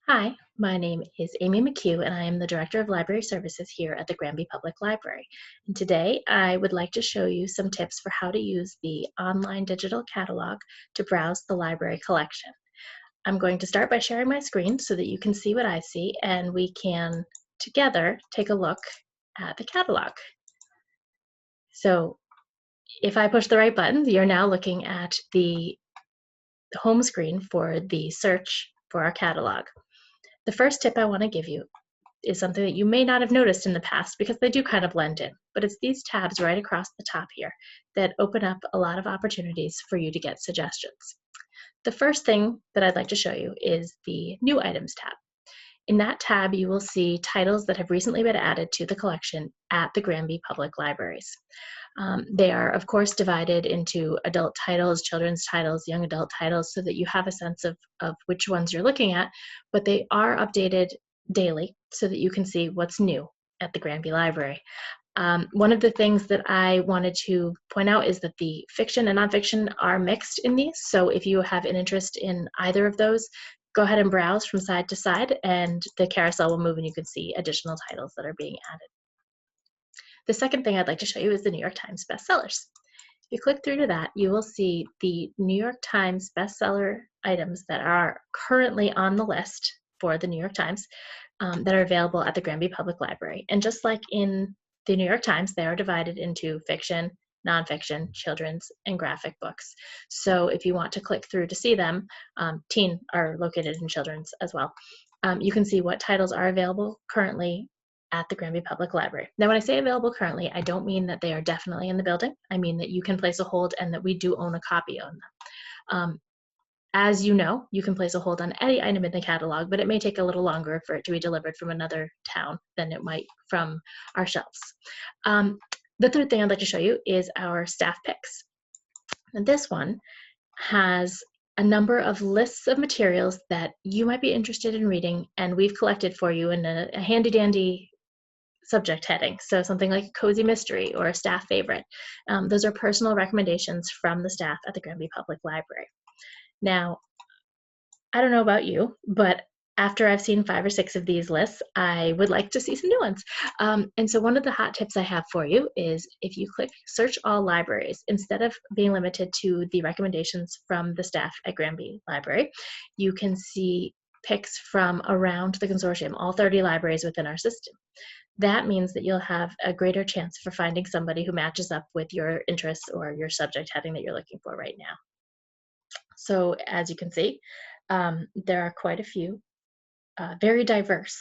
Hi, my name is Amy McHugh, and I am the Director of Library Services here at the Granby Public Library. And today I would like to show you some tips for how to use the online digital catalog to browse the library collection. I'm going to start by sharing my screen so that you can see what I see, and we can together take a look at the catalog. So if I push the right buttons, you're now looking at the home screen for the search for our catalog. The first tip I want to give you is something that you may not have noticed in the past because they do kind of blend in, but it's these tabs right across the top here that open up a lot of opportunities for you to get suggestions. The first thing that I'd like to show you is the New Items tab. In that tab, you will see titles that have recently been added to the collection at the Granby Public Libraries. They are, of course, divided into adult titles, children's titles, young adult titles, so that you have a sense of which ones you're looking at, but they are updated daily so that you can see what's new at the Granby Library. One of the things that I wanted to point out is that the fiction and nonfiction are mixed in these, so if you have an interest in either of those, go ahead and browse from side to side, and the carousel will move and you can see additional titles that are being added. The second thing I'd like to show you is the New York Times bestsellers. If you click through to that, you will see the New York Times bestseller items that are currently on the list for the New York Times that are available at the Granby Public Library. And just like in the New York Times, they are divided into fiction, nonfiction, children's, and graphic books. So if you want to click through to see them, teen are located in children's as well. You can see what titles are available currently at the Granby Public Library. Now, when I say available currently, I don't mean that they are definitely in the building. I mean that you can place a hold and that we do own a copy of them. As you know, you can place a hold on any item in the catalog, but it may take a little longer for it to be delivered from another town than it might from our shelves. The third thing I'd like to show you is our staff picks. And this one has a number of lists of materials that you might be interested in reading, and we've collected for you in a handy-dandy subject heading. So something like a cozy mystery or a staff favorite. Those are personal recommendations from the staff at the Granby Public Library. Now, I don't know about you, but after I've seen 5 or 6 of these lists, I would like to see some new ones. And so one of the hot tips I have for you is if you click search all libraries, instead of being limited to the recommendations from the staff at Granby Library, you can see picks from around the consortium, all 30 libraries within our system. That means that you'll have a greater chance for finding somebody who matches up with your interests or your subject heading that you're looking for right now. So as you can see, there are quite a few very diverse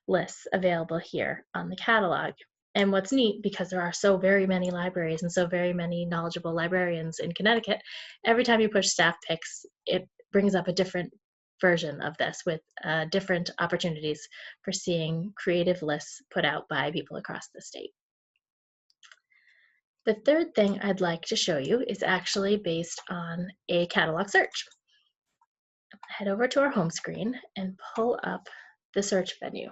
lists available here on the catalog. And what's neat, because there are so very many libraries and so very many knowledgeable librarians in Connecticut, every time you push staff picks, it brings up a different version of this with different opportunities for seeing creative lists put out by people across the state. The third thing I'd like to show you is actually based on a catalog search. Head over to our home screen and pull up the search menu.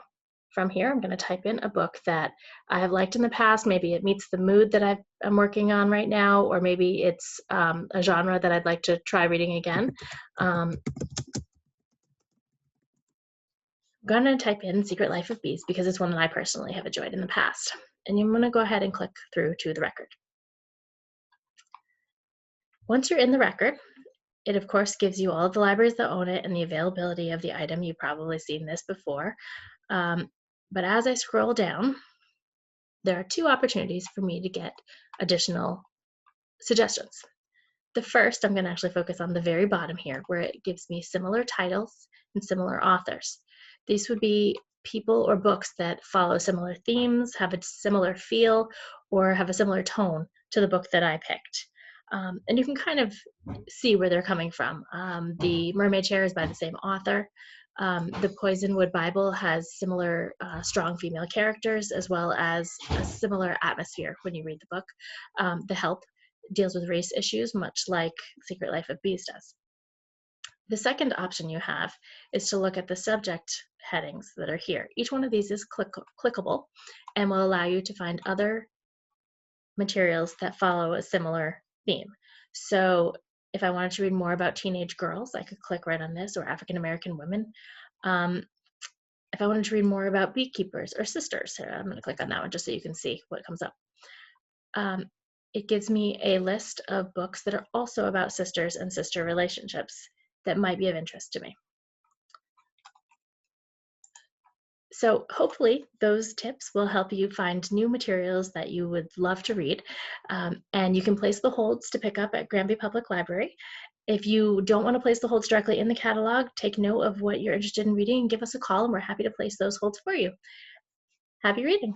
From here, I'm going to type in a book that I have liked in the past. Maybe it meets the mood that I'm working on right now, or maybe it's a genre that I'd like to try reading again. I'm going to type in Secret Life of Bees because it's one that I personally have enjoyed in the past. And I'm going to go ahead and click through to the record. Once you're in the record, it of course gives you all of the libraries that own it and the availability of the item. You've probably seen this before. But as I scroll down, there are 2 opportunities for me to get additional suggestions. The first, I'm going to actually focus on the very bottom here, where it gives me similar titles and similar authors. These would be people or books that follow similar themes, have a similar feel, or have a similar tone to the book that I picked. And you can kind of see where they're coming from. The Mermaid Chair is by the same author. The Poisonwood Bible has similar strong female characters as well as a similar atmosphere when you read the book. The Help deals with race issues, much like Secret Life of Bees does. The second option you have is to look at the subject headings that are here. Each one of these is clickable and will allow you to find other materials that follow a similar theme. So if I wanted to read more about teenage girls, I could click right on this, or African American women. If I wanted to read more about beekeepers or sisters, I'm going to click on that one just so you can see what comes up. It gives me a list of books that are also about sisters and sister relationships that might be of interest to me. So hopefully those tips will help you find new materials that you would love to read. And you can place the holds to pick up at Granby Public Library. If you don't want to place the holds directly in the catalog, take note of what you're interested in reading and give us a call, and we're happy to place those holds for you. Happy reading.